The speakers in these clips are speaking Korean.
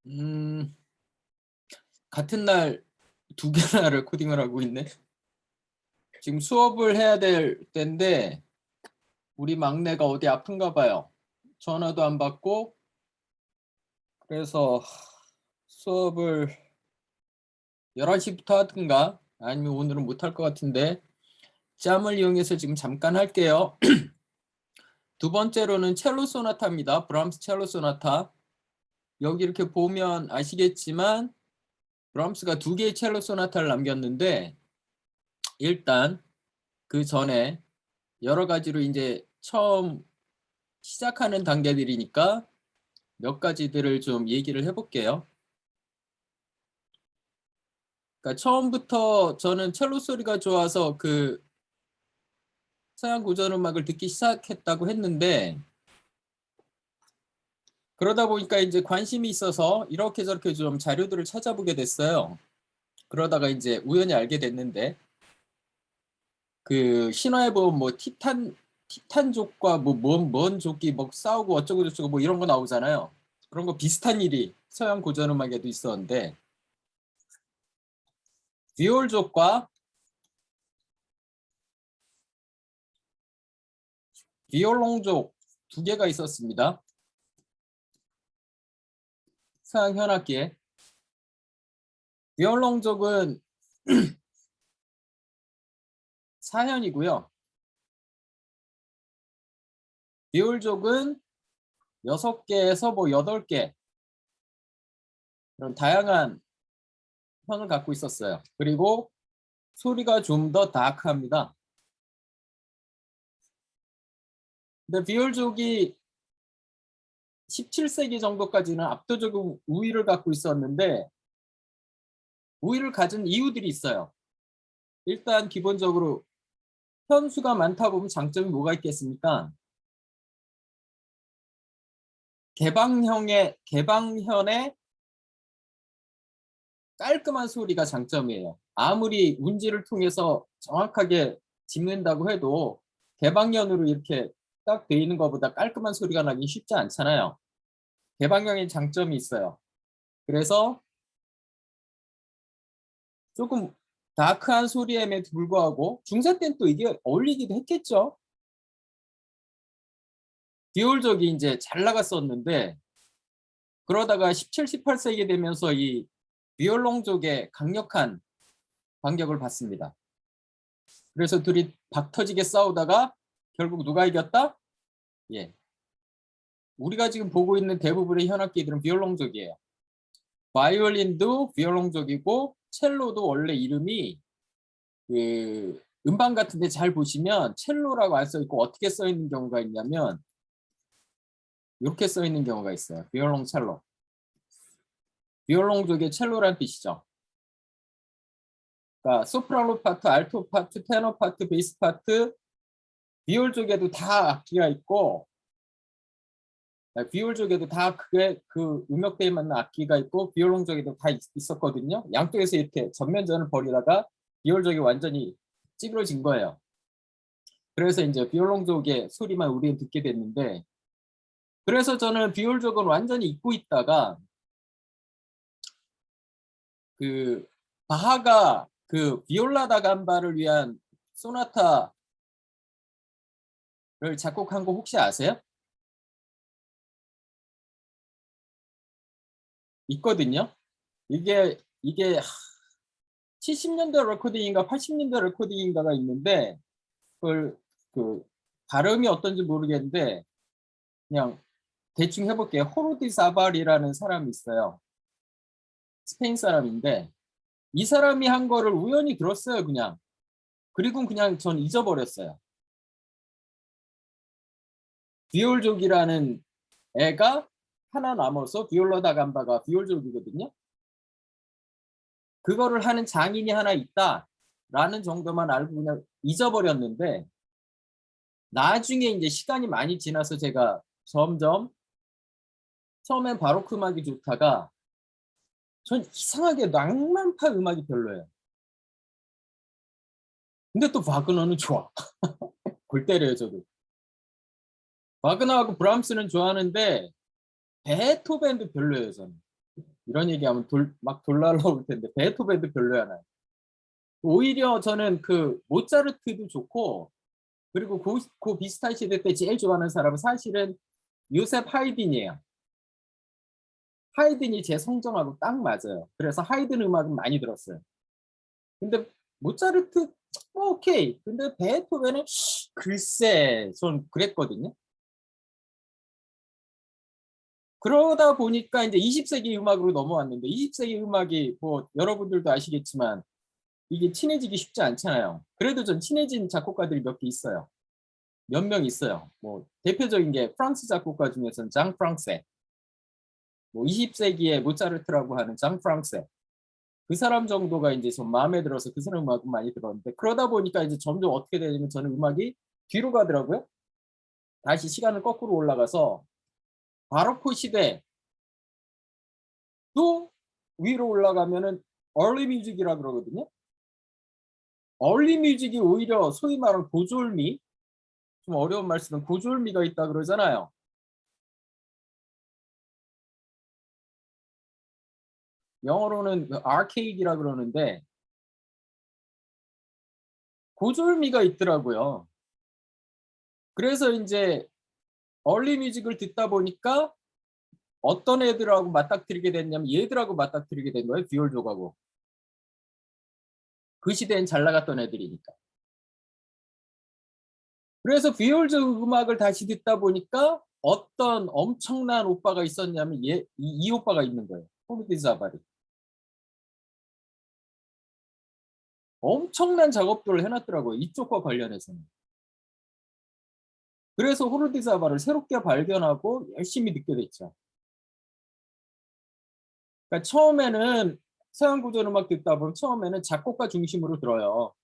음, 같은 날 두 개나 레코딩을 하고 있네. 지금 수업을 해야 될 때인데 우리 막내가 어디 아픈가 봐요. 전화도 안 받고. 그래서 수업을 11시부터 하든가 아니면 오늘은 못할 것 같은데 짬을 이용해서 지금 잠깐 할게요. 두 번째로는 첼로 소나타입니다. 브람스 첼로 소나타. 여기 이렇게 보면 아시겠지만 브람스가 두 개의 첼로 소나타를 남겼는데 일단 그 전에 여러 가지로 이제 처음 시작하는 단계들이니까 몇 가지들을 좀 얘기를 해볼게요. 그러니까 처음부터 저는 첼로 소리가 좋아서 그 서양 고전 음악을 듣기 시작했다고 했는데 그러다 보니까 이제 관심이 있어서 이렇게 저렇게 좀 자료들을 찾아보게 됐어요. 그러다가 이제 우연히 알게 됐는데 그 신화에 보면 뭐 티탄족과 뭔 족이 뭐 싸우고 어쩌고 저쩌고 뭐 이런 거 나오잖아요. 그런 거 비슷한 일이 서양 고전 음악에도 있었는데 비올족과 비올롱족 두 개가 있었습니다. 서양 현악기에. 비올롱족은 사현이고요. 비올족은 6개에서 뭐 8개 그런 다양한 현을 갖고 있었어요. 그리고 소리가 좀 더 다크합니다. 근데 비올족이 17세기 정도까지는 압도적인 우위를 갖고 있었는데 우위를 가진 이유들이 있어요. 일단 기본적으로 현수가 많다 보면 장점이 뭐가 있겠습니까? 개방현의 깔끔한 소리가 장점이에요. 아무리 운지를 통해서 정확하게 짚는다고 해도 개방현으로 이렇게 딱 돼 있는 것보다 깔끔한 소리가 나기 쉽지 않잖아요. 개방형의 장점이 있어요. 그래서 조금 다크한 소리임에도 불구하고 중세 때는 또 이게 어울리기도 했겠죠. 비올족이 이제 잘 나갔었는데 그러다가 17, 18세기 되면서 이 비올롱족의 강력한 반격을 받습니다. 그래서 둘이 박터지게 싸우다가 결국 누가 이겼다? 예, 우리가 지금 보고 있는 대부분의 현악기들은 비올롱족이에요. 바이올린도 비올롱족이고 첼로도 원래 이름이 그 음반 같은데 잘 보시면 첼로라고 안 써 있고 어떻게 써 있는 경우가 있냐면 이렇게 써 있는 경우가 있어요. 비올롱 첼로. 비올롱족의 첼로란 뜻이죠. 그러니까 소프라노 파트, 알토 파트, 테너 파트, 베이스 파트, 비올 쪽에도 다 악기가 있고 비올 쪽에도 다 그게 그 음역대에 맞는 악기가 있고 비올롱 쪽에도 다 있었거든요. 양쪽에서 이렇게 전면전을 벌이다가 비올 쪽이 완전히 찌그러진 거예요. 그래서 이제 비올롱 쪽의 소리만 우리는 듣게 됐는데 그래서 저는 비올 쪽은 완전히 잊고 있다가 그 바하가 그 비올라 다 감바를 위한 소나타를 작곡한 거 혹시 아세요? 있거든요. 이게 70년대 레코딩인가 80년대 레코딩인가가 있는데 그걸 그 발음이 어떤지 모르겠는데 그냥 대충 해볼게요. 호르디 사발이라는 사람이 있어요. 스페인 사람인데 이 사람이 한 거를 우연히 들었어요. 그냥. 그리고 그냥 전 잊어버렸어요. 비올족이라는 애가 하나 남아서 비올라 다 감바가 비올족이거든요. 그거를 하는 장인이 하나 있다라는 정도만 알고 그냥 잊어버렸는데 나중에 이제 시간이 많이 지나서 제가 점점 처음엔 바로크 음악이 좋다가 전 이상하게 낭만파 음악이 별로예요. 근데 또 바그너는 좋아. 골 때려요 저도. 바그너하고 브람스는 좋아하는데 베토벤도 별로예요 저는. 이런 얘기하면 돌 날라올 텐데 베토벤도 별로잖아요. 오히려 저는 그 모차르트도 좋고 그리고 그 비슷한 시대 때 제일 좋아하는 사람은 사실은 요셉 하이든이에요. 하이든이 제 성정하고 딱 맞아요. 그래서 하이든 음악은 많이 들었어요. 근데 모차르트 오케이. 근데 베토벤은 글쎄 전 그랬거든요. 그러다 보니까 이제 20세기 음악으로 넘어왔는데 20세기 음악이 뭐 여러분들도 아시겠지만 이게 친해지기 쉽지 않잖아요. 그래도 전 친해진 작곡가들이 몇 개 있어요. 몇 명 있어요. 뭐 대표적인 게 프랑스 작곡가 중에서는 장 프랑세. 뭐 20세기의 모차르트라고 하는 장 프랑세. 그 사람 정도가 이제 좀 마음에 들어서 그 사람 음악은 많이 들었는데 그러다 보니까 이제 점점 어떻게 되냐면 저는 음악이 뒤로 가더라고요. 다시 시간을 거꾸로 올라가서 바로크 시대도 위로 올라가면은 얼리 뮤직이라 그러거든요. 얼리 뮤직이 오히려 소위 말하는 고졸미, 좀 어려운 말씀은 고졸미가 있다 그러잖아요. 영어로는 아케이드라 그러는데 고졸미가 있더라고요. 그래서 이제 얼리 뮤직을 듣다 보니까 어떤 애들하고 맞닥뜨리게 됐냐면 얘들하고 맞닥뜨리게 된 거예요. 비올족하고. 그 시대엔 잘 나갔던 애들이니까. 그래서 비올족 음악을 다시 듣다 보니까 어떤 엄청난 오빠가 있었냐면 이 오빠가 있는 거예요. 호르디 자바리. 엄청난 작업들을 해놨더라고요. 이쪽과 관련해서는. 그래서 호르디 자바를 새롭게 발견하고 열심히 듣게 됐죠. 그러니까 처음에는 서양 구전 음악 듣다 보면 처음에는 작곡가 중심으로 들어요.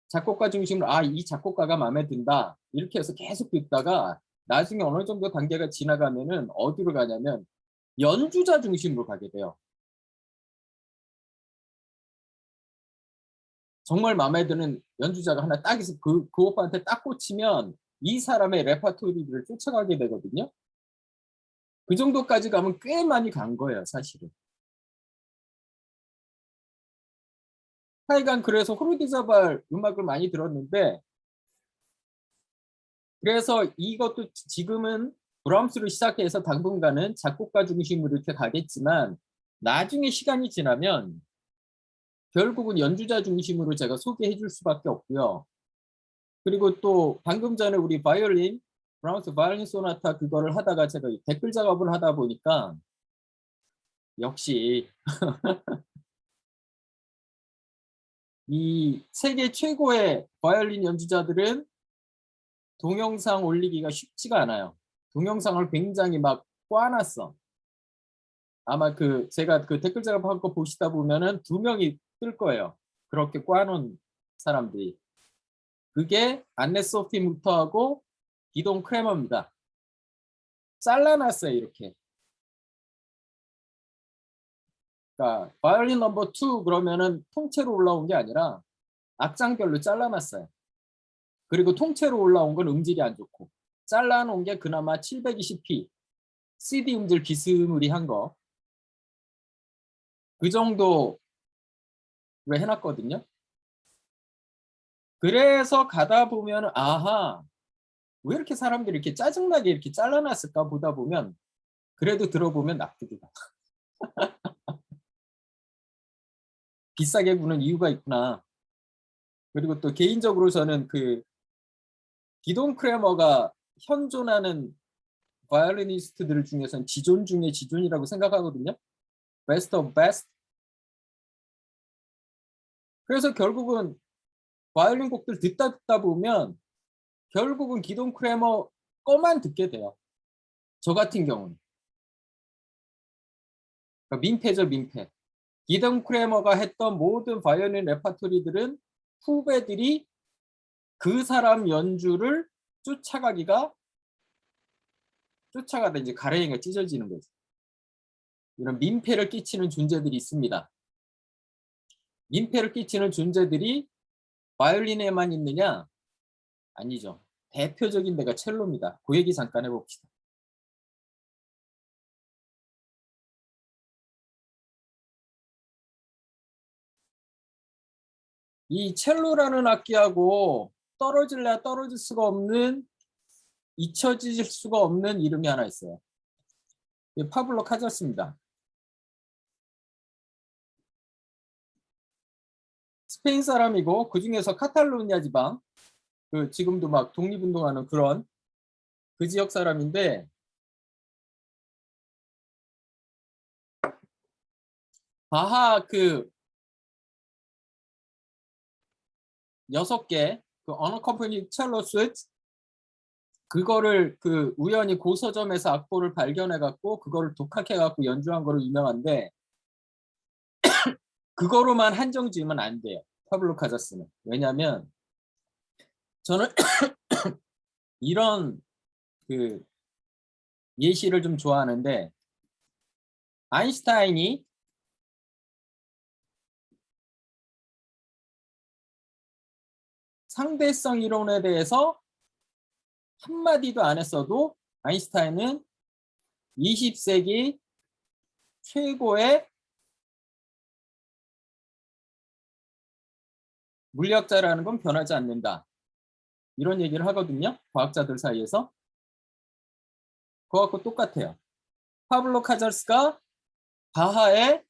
작곡가 중심으로 이 작곡가가 마음에 든다. 이렇게 해서 계속 듣다가 나중에 어느 정도 단계가 지나가면은 어디로 가냐면 연주자 중심으로 가게 돼요. 정말 마음에 드는 연주자가 하나 딱 있어 그 오빠한테 딱 꽂히면 이 사람의 레퍼토리를 쫓아가게 되거든요. 그 정도까지 가면 꽤 많이 간 거예요, 사실은. 하여간 그래서 호르디자발 음악을 많이 들었는데 그래서 이것도 지금은 브람스로 시작해서 당분간은 작곡가 중심으로 이렇게 가겠지만 나중에 시간이 지나면 결국은 연주자 중심으로 제가 소개해 줄 수밖에 없고요. 그리고 또 방금 전에 우리 바이올린, 브라운스 바이올린 소나타 그거를 하다가 제가 댓글 작업을 하다 보니까 역시 이 세계 최고의 바이올린 연주자들은 동영상 올리기가 쉽지가 않아요. 동영상을 굉장히 막 꽈놨어. 아마 제가 그 댓글 작업한 거 보시다 보면은 2명이 뜰 거예요. 그렇게 꽈놓은 사람들이. 그게 안네 소피 무터하고 기동 크레머입니다. 잘라놨어요, 이렇게. 그러니까 바이올린 넘버 2 그러면은 통째로 올라온 게 아니라 악장별로 잘라놨어요. 그리고 통째로 올라온 건 음질이 안 좋고 잘라놓은 게 그나마 720p CD 음질 비스무리한 거 그 정도로 해놨거든요. 그래서 가다 보면 아하 왜 이렇게 사람들이 이렇게 짜증나게 이렇게 잘라놨을까 보다 보면 그래도 들어보면 납득이 가. 비싸게 구는 이유가 있구나. 그리고 또 개인적으로 저는 그 기동 크레머가 현존하는 바이올리니스트들 중에서는 지존 중에 지존이라고 생각하거든요. 베스트 오브 베스트. 그래서 결국은 바이올린 곡들 듣다 보면 결국은 기동 크레머 거만 듣게 돼요. 저 같은 경우는. 그러니까 민폐죠, 민폐. 기동 크레머가 했던 모든 바이올린 레파토리들은 후배들이 그 사람 연주를 쫓아가다 이제 가래가 찢어지는 거죠. 이런 민폐를 끼치는 존재들이 있습니다. 민폐를 끼치는 존재들이 바이올린에만 있느냐? 아니죠. 대표적인 데가 첼로입니다. 그 얘기 잠깐 해봅시다. 이 첼로라는 악기하고 떨어질래야 떨어질 수가 없는, 잊혀질 수가 없는 이름이 하나 있어요. 파블로 카잘스입니다. 스페인 사람이고 그 중에서 카탈루냐 지방, 지금도 막 독립운동하는 그런 그 지역 사람인데, 바하 6개 언어컴퍼니 첼로 스위트, 그거를 우연히 고서점에서 악보를 발견해 갖고 그거를 독학해 갖고 연주한 거로 유명한데, 그거로만 한정 지으면 안 돼요. 파블로 카잘스는. 왜냐면 저는 이런 예시를 좀 좋아하는데, 아인슈타인이 상대성 이론에 대해서 한마디도 안 했어도 아인슈타인은 20세기 최고의 물리학자라는 건 변하지 않는다, 이런 얘기를 하거든요. 과학자들 사이에서. 그거하고 똑같아요. 파블로 카잘스가 바하의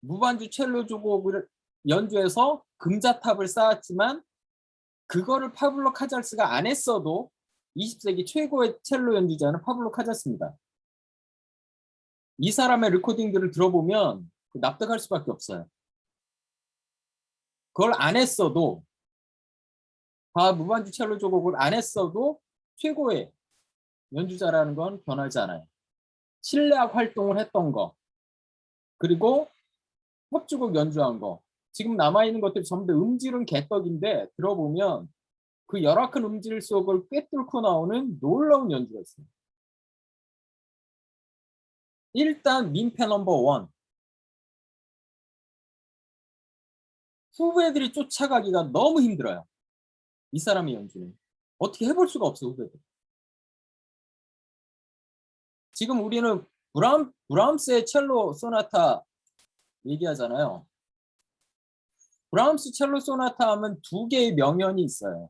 무반주 첼로 조곡을 연주해서 금자탑을 쌓았지만, 그거를 파블로 카잘스가 안 했어도 20세기 최고의 첼로 연주자는 파블로 카잘스입니다. 이 사람의 레코딩들을 들어보면 납득할 수밖에 없어요. 그걸 안 했어도, 바하 무반주 첼로 조곡을 안 했어도 최고의 연주자라는 건 변하지 않아요. 실내악 활동을 했던 거, 그리고 협주곡 연주한 거, 지금 남아있는 것들이 전부 다 음질은 개떡인데 들어보면 그 열악한 음질 속을 꿰뚫고 나오는 놀라운 연주가 있어요. 일단 민폐 넘버 원, 후배들이 쫓아가기가 너무 힘들어요. 이 사람의 연주는 어떻게 해볼 수가 없어, 후배들. 지금 우리는 브람스의 첼로 소나타 얘기하잖아요. 브람스 첼로 소나타 하면 두 개의 명연이 있어요.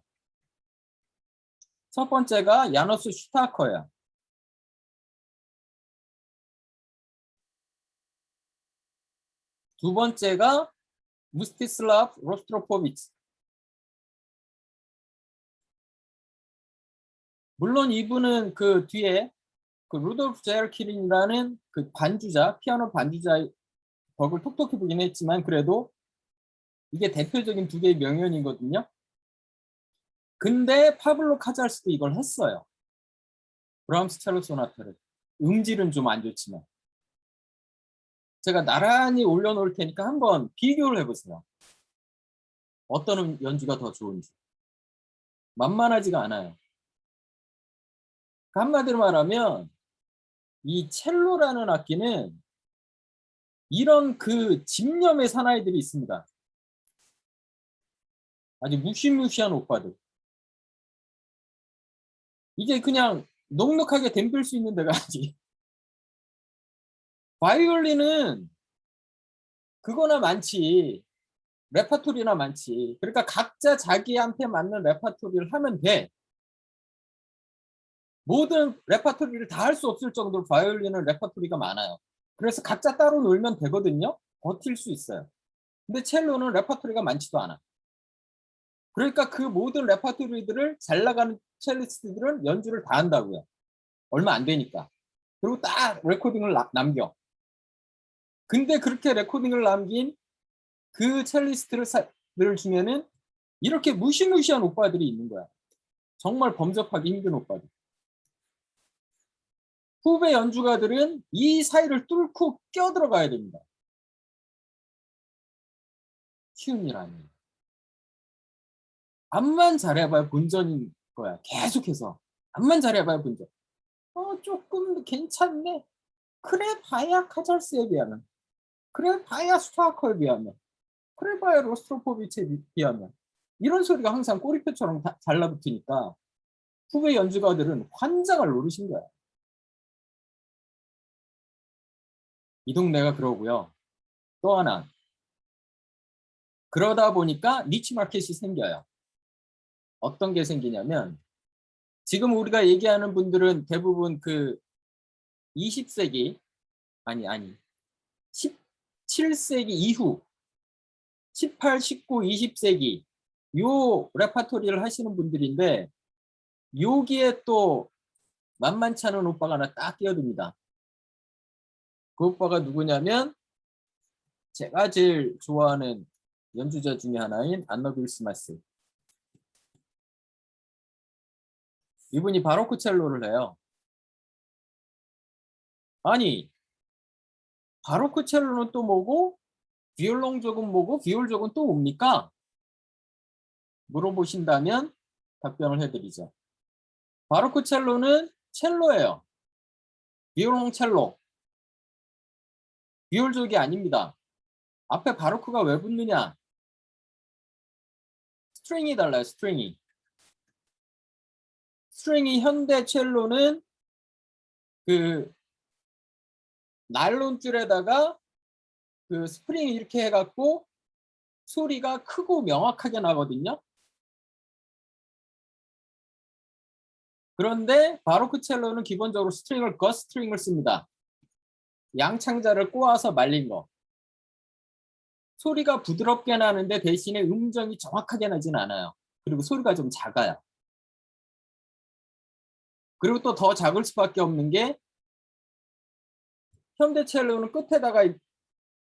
첫 번째가 야노스 슈타커야. 두 번째가 무스티슬라프 로스트로포비치. 물론 이분은 그 뒤에 루돌프 제르키린이라는 반주자, 피아노 반주자의 덕을 톡톡히 보긴 했지만, 그래도 이게 대표적인 두 개의 명연이거든요. 근데 파블로 카잘스도 이걸 했어요. 브람스 첼로 소나타를. 음질은 좀 안 좋지만. 제가 나란히 올려놓을 테니까 한번 비교를 해보세요. 어떤 연주가 더 좋은지. 만만하지가 않아요. 한마디로 말하면 이 첼로라는 악기는 이런 집념의 사나이들이 있습니다. 아주 무시무시한 오빠들. 이게 그냥 넉넉하게 댐빌 수 있는 데가 아니지. 바이올린은 그거나 많지. 레파토리나 많지. 그러니까 각자 자기한테 맞는 레파토리를 하면 돼. 모든 레파토리를 다 할 수 없을 정도로 바이올린은 레파토리가 많아요. 그래서 각자 따로 놀면 되거든요. 버틸 수 있어요. 근데 첼로는 레파토리가 많지도 않아. 그러니까 그 모든 레파토리들을 잘 나가는 첼리스트들은 연주를 다 한다고요. 얼마 안 되니까. 그리고 딱 레코딩을 남겨. 근데 그렇게 레코딩을 남긴 그 첼리스트들 중에는 이렇게 무시무시한 오빠들이 있는 거야. 정말 범접하기 힘든 오빠들. 후배 연주가들은 이 사이를 뚫고 껴들어가야 됩니다. 쉬운 일 아니에요. 암만 잘해봐야 본전인 거야. 계속해서. 암만 잘해봐야 본전. 조금 괜찮네. 그래 봐야 카잘스에 비하면. 그래 봐야 스타커에 비하면. 그래 봐야 로스트로포비치에 비하면. 이런 소리가 항상 꼬리표처럼 달라붙으니까 후배 연주가들은 환장을 노리신 거야. 이 동네가 그러고요. 또 하나. 그러다 보니까 니치 마켓이 생겨요. 어떤 게 생기냐면 지금 우리가 얘기하는 분들은 대부분 그 20세기 아니 17세기 이후 18, 19, 20세기 요 레파토리를 하시는 분들인데 여기에 또 만만치 않은 오빠가 하나 딱 끼어듭니다. 그 오빠가 누구냐면 제가 제일 좋아하는 연주자 중에 하나인 안너 빌스마스. 이분이 바로크 첼로를 해요. 아니 바로크 첼로는 또 뭐고 비올롱족은 뭐고 비올족은 또 뭡니까? 물어보신다면 답변을 해드리죠. 바로크 첼로는 첼로예요. 비올롱 첼로. 비올족이 아닙니다. 앞에 바로크가 왜 붙느냐? 스트링이 달라요. 스트링이. 스트링이 현대 첼로는 그 나일론 줄에다가 그 스프링 이렇게 해갖고 소리가 크고 명확하게 나거든요. 그런데 바로크 첼로는 기본적으로 스트링을 거스트링을 씁니다. 양창자를 꼬아서 말린 거. 소리가 부드럽게 나는데 대신에 음정이 정확하게 나진 않아요. 그리고 소리가 좀 작아요. 그리고 또 더 작을 수밖에 없는 게 현대 첼로는 끝에다가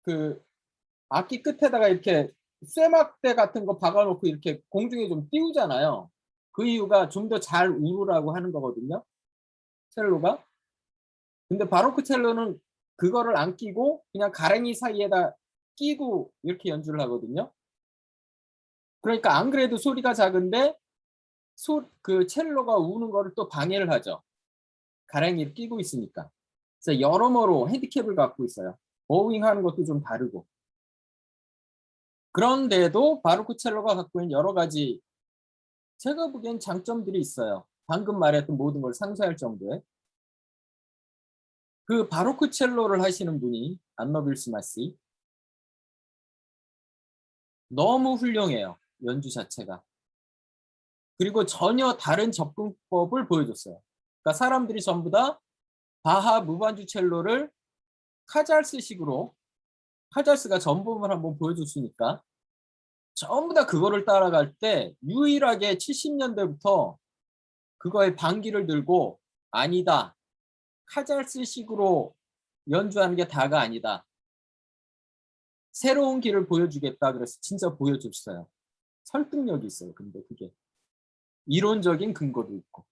그 악기 끝에다가 이렇게 쇠막대 같은 거 박아놓고 이렇게 공중에 좀 띄우잖아요. 그 이유가 좀 더 잘 울으라고 하는 거거든요. 첼로가. 근데 바로크 첼로는 그거를 안 끼고 그냥 가랭이 사이에다 끼고 이렇게 연주를 하거든요. 그러니까 안 그래도 소리가 작은데 그 첼로가 우는 거를 또 방해를 하죠. 가랭이를 끼고 있으니까. 그래서 여러모로 핸디캡을 갖고 있어요. 보잉 하는 것도 좀 다르고. 그런데도 바로크 첼로가 갖고 있는 여러 가지 제가 보기엔 장점들이 있어요. 방금 말했던 모든 걸 상쇄할 정도의. 그 바로크 첼로를 하시는 분이 안너 빌스마시 너무 훌륭해요. 연주 자체가. 그리고 전혀 다른 접근법을 보여줬어요. 그러니까 사람들이 전부 다 바하 무반주 첼로를 카잘스식으로 카잘스가 전범을 한번 보여줬으니까 전부 다 그거를 따라갈 때 유일하게 70년대부터 그거에 반기를 들고 아니다. 카잘스식으로 연주하는 게 다가 아니다. 새로운 길을 보여주겠다. 그래서 진짜 보여줬어요. 설득력이 있어요. 근데 그게 이론적인 근거도 있고.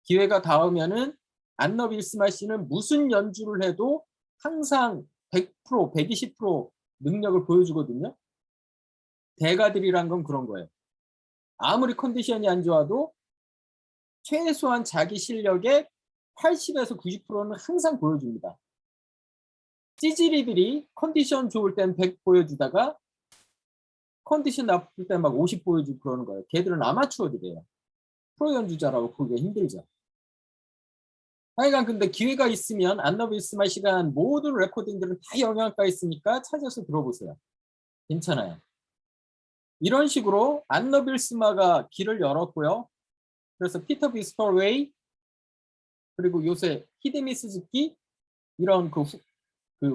기회가 닿으면은 안너 빌스마시는 무슨 연주를 해도 항상 100%, 120% 능력을 보여주거든요. 대가들이란 건 그런 거예요. 아무리 컨디션이 안 좋아도 최소한 자기 실력의 80에서 90%는 항상 보여줍니다. 찌질이들이 컨디션 좋을 땐 100 보여주다가 컨디션 나쁠 때 막 50 보여주고 그러는 거예요. 걔들은 아마추어들이에요. 프로 연주자라고 보기가 힘들죠. 하여간 근데 기회가 있으면 안너 빌스마시가 한 모든 레코딩들은 다 영향가 있으니까 찾아서 들어보세요. 괜찮아요. 이런 식으로 안너 빌스마가 길을 열었고요. 그래서 피터 비스퍼웨이 그리고 요새 히데미 스즈키 이런 그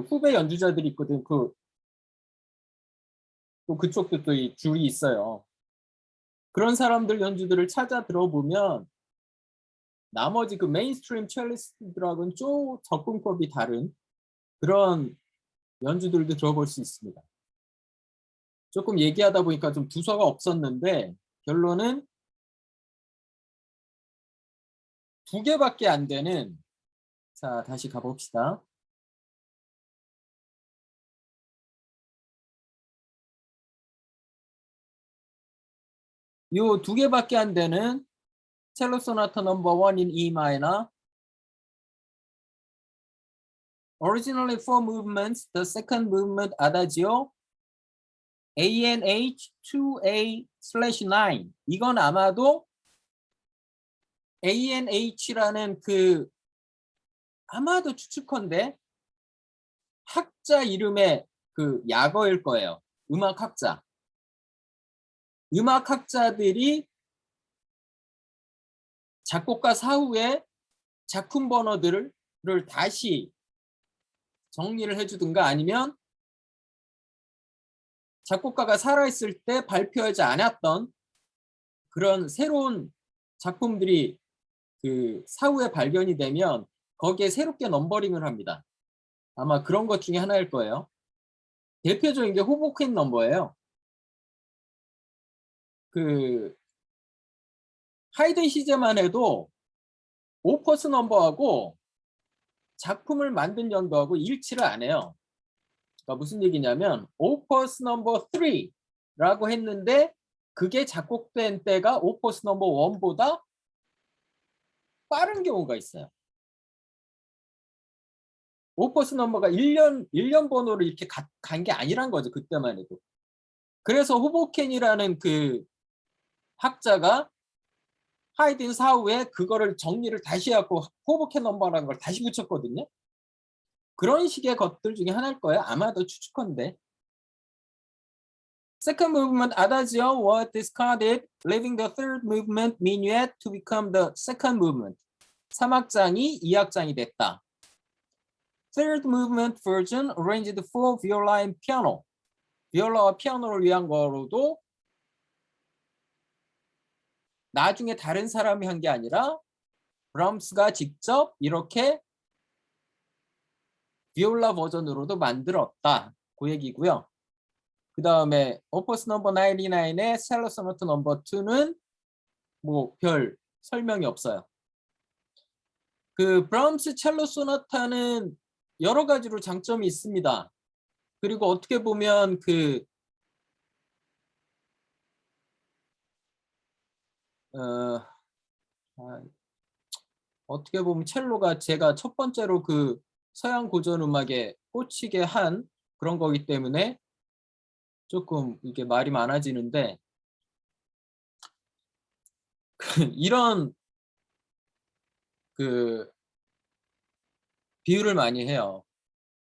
후배 연주자들이 있거든. 또 그쪽도 또 이 줄이 있어요. 그런 사람들 연주들을 찾아 들어보면 나머지 그 메인스트림 첼리스트들하고는 좀 접근법이 다른 그런 연주들도 들어볼 수 있습니다. 조금 얘기하다 보니까 좀 두서가 없었는데 결론은 2개밖에 안 되는 자 다시 가봅시다. 요 2개밖에 안 되는 첼로 소나타 넘버 1 in E minor. Originally 4 movements, the second movement adagio ANH 2A/9. 이건 아마도 ANH라는 그 아마도 추측컨대 학자 이름의 그 약어일 거예요. 음악학자. 음악학자들이 작곡가 사후에 작품 번호들을 다시 정리를 해주든가 아니면 작곡가가 살아있을 때 발표하지 않았던 그런 새로운 작품들이 그 사후에 발견이 되면 거기에 새롭게 넘버링을 합니다. 아마 그런 것 중에 하나일 거예요. 대표적인 게 호보켄 넘버예요. 그 하이든 시제만 해도 오퍼스 넘버하고 작품을 만든 연도하고 일치를 안 해요. 그러니까 무슨 얘기냐면 오퍼스 넘버 3라고 했는데 그게 작곡된 때가 오퍼스 넘버 1보다 빠른 경우가 있어요. 오퍼스 넘버가 1년 번호로 이렇게 간 게 아니란 거죠. 그때만 해도. 그래서 호보켄이라는 그 학자가 하이든 사후에 그거를 정리를 다시 하고 호보켄 넘버라는 걸 다시 붙였거든요. 그런 식의 것들 중에 하나일 거예요. 아마도 추측컨대. Second movement adagio was discarded, leaving the third movement minuet to become the second movement. 3악장이 2악장이 됐다. Third movement version arranged for viola and piano. 비올라와 피아노를 위한 거로도 나중에 다른 사람이 한 게 아니라 브람스가 직접 이렇게 비올라 버전으로도 만들었다. 그 얘기고요. 그 다음에 오퍼스 넘버 99의 첼로 소나타 넘버 2는 뭐 별 설명이 없어요. 그 브람스 첼로 소나타는 여러 가지로 장점이 있습니다. 그리고 어떻게 보면 그 어떻게 보면 첼로가 제가 첫 번째로 그 서양 고전 음악에 꽂히게 한 그런 거기 때문에 조금 이게 말이 많아지는데 이런 그 비유를 많이 해요.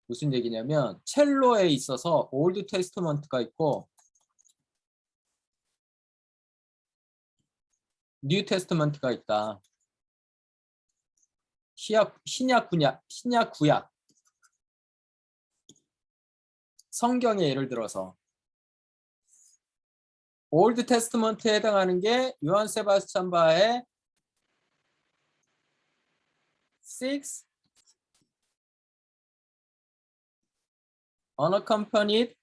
무슨 얘기냐면 첼로에 있어서 올드 테스트먼트가 있고 뉴 테스트먼트가 있다. 신약 구약. 성경에 예를 들어서 올드 테스트먼트에 해당하는 게 요한 세바스찬 바의 6 unaccompanied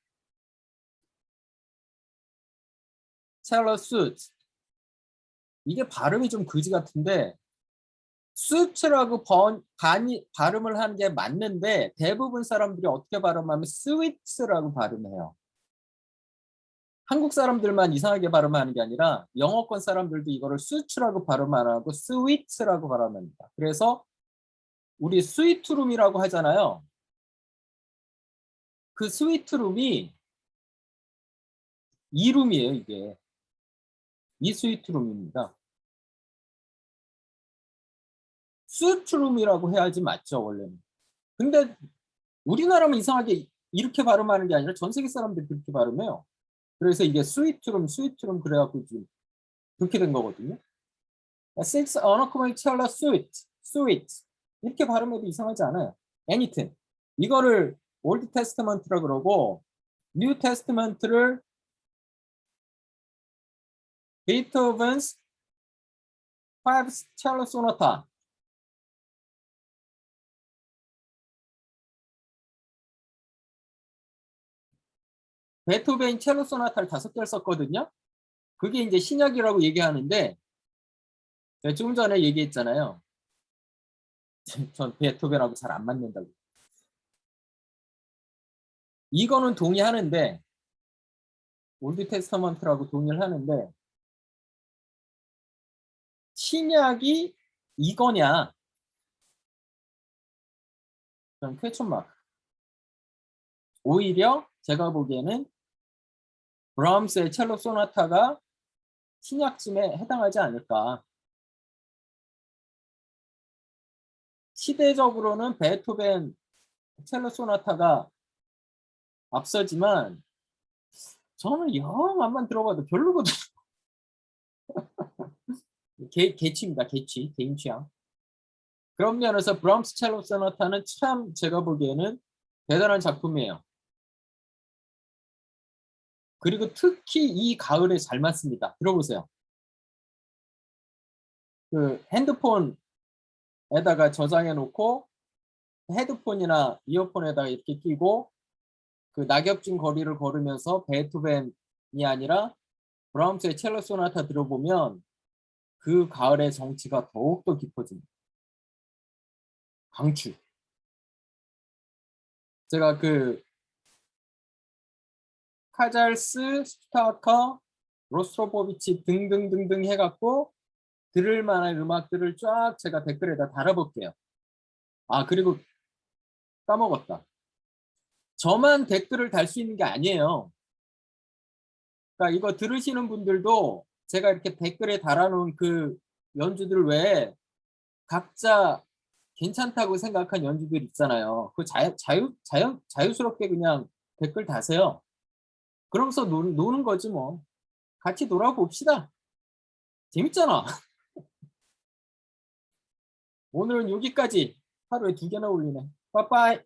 cello suite. 이게 발음이 좀 그지 같은데 수트라고 발음을 하는 게 맞는데 대부분 사람들이 어떻게 발음하면 스위트라고 발음해요. 한국 사람들만 이상하게 발음하는 게 아니라 영어권 사람들도 이거를 수트라고 발음 안 하고 스위트라고 발음합니다. 그래서 우리 스위트룸이라고 하잖아요. 그 스위트룸이 이 룸이에요. 이게 이 스위트룸입니다. 스위트룸이라고 해야지 맞죠 원래는. 근데 우리나라만 이상하게 이렇게 발음하는 게 아니라 전 세계 사람들이 그렇게 발음해요. 그래서 이게 스위트룸 그래갖고 지금 그렇게 된 거거든요. Six unaccompanied cello suite 이렇게 발음해도 이상하지 않아요. Anything. 이거를 올드 테스트먼트라 그러고 뉴 테스트먼트를 베토벤's 5 cello sonata. 베토벤 첼로 소나타를 5개를 썼거든요. 그게 이제 신약이라고 얘기하는데 제가 조금 전에 얘기했잖아요. 전 베토벤하고 잘 안 맞는다고. 이거는 동의하는데 올드 테스터먼트라고 동의를 하는데 신약이 이거냐? 그럼 퀘스천 마크. 오히려 제가 보기에는 브람스의 첼로 소나타가 신약쯤에 해당하지 않을까. 시대적으로는 베토벤 첼로 소나타가 앞서지만 저는 영 앞만 들어봐도 별로거든요. 개취입니다. 개취. 개인 취향. 그런 면에서 브람스 첼로 소나타는 참 제가 보기에는 대단한 작품이에요. 그리고 특히 이 가을에 잘 맞습니다. 들어보세요. 그 핸드폰에다가 저장해 놓고 헤드폰이나 이어폰에다가 이렇게 끼고 그 낙엽진 거리를 걸으면서 베토벤이 아니라 브람스의 첼로 소나타 들어보면 그 가을의 정취가 더욱더 깊어집니다. 강추. 제가 그 카잘스, 스타카, 로스트로포비치 등등등등 해갖고 들을 만한 음악들을 쫙 제가 댓글에다 달아볼게요. 아, 그리고 까먹었다. 저만 댓글을 달 수 있는 게 아니에요. 그러니까 이거 들으시는 분들도 제가 이렇게 댓글에 달아놓은 그 연주들 외에 각자 괜찮다고 생각한 연주들 있잖아요. 그 자유스럽게 그냥 댓글 다세요. 그러면서 노는 거지 뭐. 같이 놀아봅시다. 재밌잖아. 오늘은 여기까지. 하루에 2개나 올리네. 빠빠이.